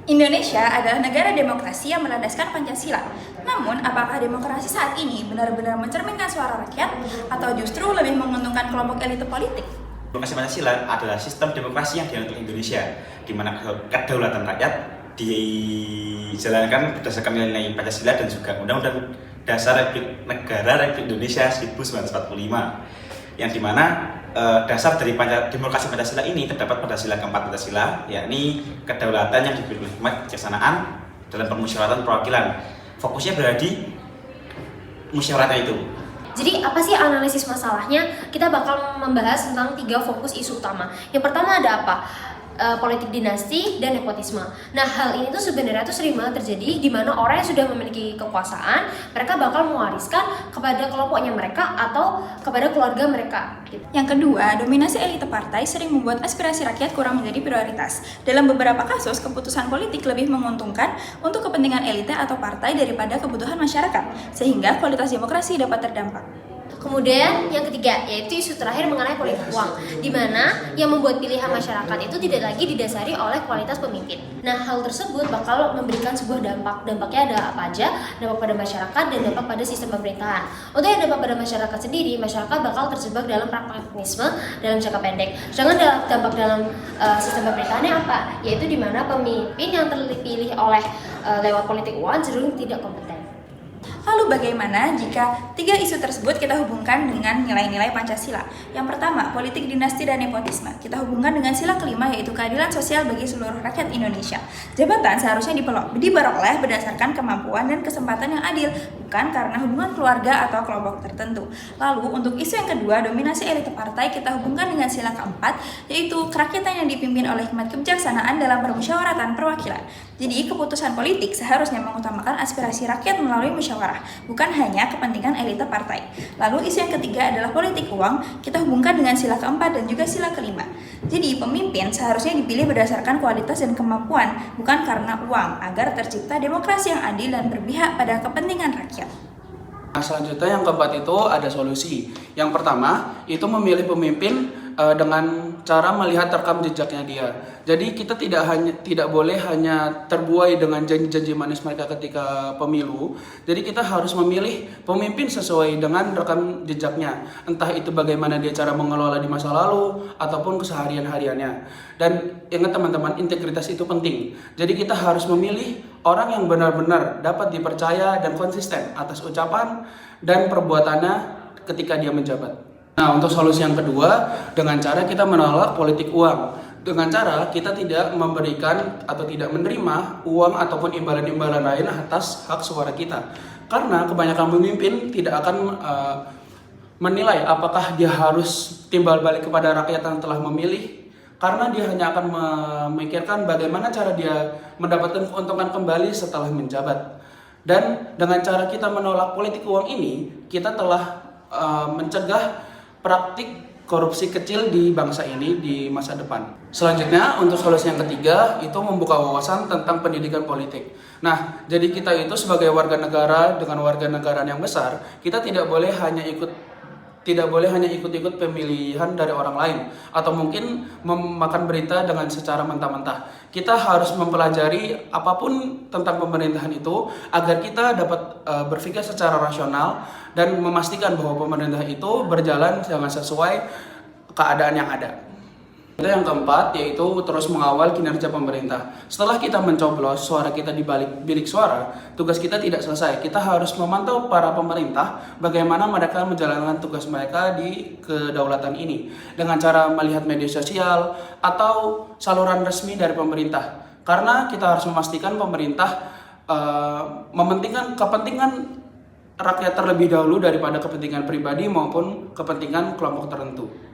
Indonesia adalah negara demokrasi yang berlandaskan Pancasila. Namun, apakah demokrasi saat ini benar-benar mencerminkan suara rakyat atau justru lebih menguntungkan kelompok elit politik? Demokrasi Pancasila adalah sistem demokrasi yang dianut Indonesia, di mana kedaulatan rakyat dijalankan berdasarkan nilai Pancasila dan juga Undang-Undang Dasar Negara Republik Indonesia 1945, yang dimana dasar dari demokrasi Pancasila ini terdapat pada sila keempat Pancasila, yakni kedaulatan yang diberi hikmat kebijaksanaan dalam permusyawaratan perwakilan. Fokusnya berada di musyawaratan itu. Jadi apa sih analisis masalahnya? Kita bakal membahas tentang 3 fokus isu utama. Yang pertama ada apa? Politik dinasti dan nepotisme. Nah, hal ini tuh sebenarnya sering banget terjadi di mana orang yang sudah memiliki kekuasaan, mereka bakal mewariskan kepada kelompoknya mereka atau kepada keluarga mereka. Yang kedua, dominasi elit partai sering membuat aspirasi rakyat kurang menjadi prioritas. Dalam beberapa kasus, keputusan politik lebih menguntungkan untuk kepentingan elit atau partai daripada kebutuhan masyarakat, sehingga kualitas demokrasi dapat terdampak. Kemudian yang ketiga yaitu isu terakhir mengenai politik uang, di mana yang membuat pilihan masyarakat itu tidak lagi didasari oleh kualitas pemimpin. Nah, hal tersebut bakal memberikan sebuah dampak. Dampaknya ada apa aja? Dampak pada masyarakat dan dampak pada sistem pemerintahan. Untuk yang dampak pada masyarakat sendiri, masyarakat bakal terjebak dalam pragmatisme dalam jangka pendek. Sedangkan dampak dalam sistem pemerintahannya apa? Yaitu di mana pemimpin yang terpilih oleh lewat politik uang cenderung tidak kompeten. Lalu bagaimana jika 3 isu tersebut kita hubungkan dengan nilai-nilai Pancasila? Yang pertama, politik dinasti dan nepotisme. Kita hubungkan dengan sila kelima yaitu keadilan sosial bagi seluruh rakyat Indonesia. Jabatan seharusnya diperoleh berdasarkan kemampuan dan kesempatan yang adil, bukan karena hubungan keluarga atau kelompok tertentu. Lalu untuk isu yang kedua, dominasi elit partai, kita hubungkan dengan sila keempat yaitu kerakyatan yang dipimpin oleh hikmat kebijaksanaan dalam permusyawaratan perwakilan. Jadi keputusan politik seharusnya mengutamakan aspirasi rakyat melalui musyawarah, bukan hanya kepentingan elit partai. Lalu isu yang ketiga adalah politik uang, kita hubungkan dengan sila keempat dan juga sila kelima. Jadi pemimpin seharusnya dipilih berdasarkan kualitas dan kemampuan, bukan karena uang, agar tercipta demokrasi yang adil dan berpihak pada kepentingan rakyat. Nah, selanjutnya yang keempat itu ada solusi. Yang pertama itu memilih pemimpin dengan cara melihat rekam jejaknya dia. Jadi kita tidak boleh hanya terbuai dengan janji-janji manis mereka ketika pemilu. Jadi kita harus memilih pemimpin sesuai dengan rekam jejaknya. Entah itu bagaimana dia cara mengelola di masa lalu ataupun keseharian-hariannya. Dan ingat teman-teman, integritas itu penting. Jadi kita harus memilih orang yang benar-benar dapat dipercaya dan konsisten atas ucapan dan perbuatannya ketika dia menjabat. Nah, untuk solusi yang kedua, dengan cara kita menolak politik uang. Dengan cara kita tidak memberikan atau tidak menerima uang ataupun imbalan-imbalan lain atas hak suara kita. Karena kebanyakan pemimpin tidak akan menilai apakah dia harus timbal balik kepada rakyat yang telah memilih. Karena dia hanya akan memikirkan bagaimana cara dia mendapatkan keuntungan kembali setelah menjabat. Dan dengan cara kita menolak politik uang ini, kita telah mencegah praktik korupsi kecil di bangsa ini di masa depan. Selanjutnya untuk solusi yang ketiga itu membuka wawasan tentang pendidikan politik. Nah, jadi kita itu sebagai warga negara dengan warga negara yang besar, kita tidak boleh hanya ikut-ikut pemilihan dari orang lain atau mungkin memakan berita dengan secara mentah-mentah. Kita harus mempelajari apapun tentang pemerintahan itu agar kita dapat berpikir secara rasional dan memastikan bahwa pemerintah itu berjalan dengan sesuai keadaan yang ada. Yang keempat yaitu terus mengawal kinerja pemerintah. Setelah kita mencoblos suara kita di balik bilik suara, tugas kita tidak selesai. Kita harus memantau para pemerintah bagaimana mereka menjalankan tugas mereka di kedaulatan ini dengan cara melihat media sosial atau saluran resmi dari pemerintah. Karena kita harus memastikan pemerintah mementingkan kepentingan rakyat terlebih dahulu daripada kepentingan pribadi maupun kepentingan kelompok tertentu.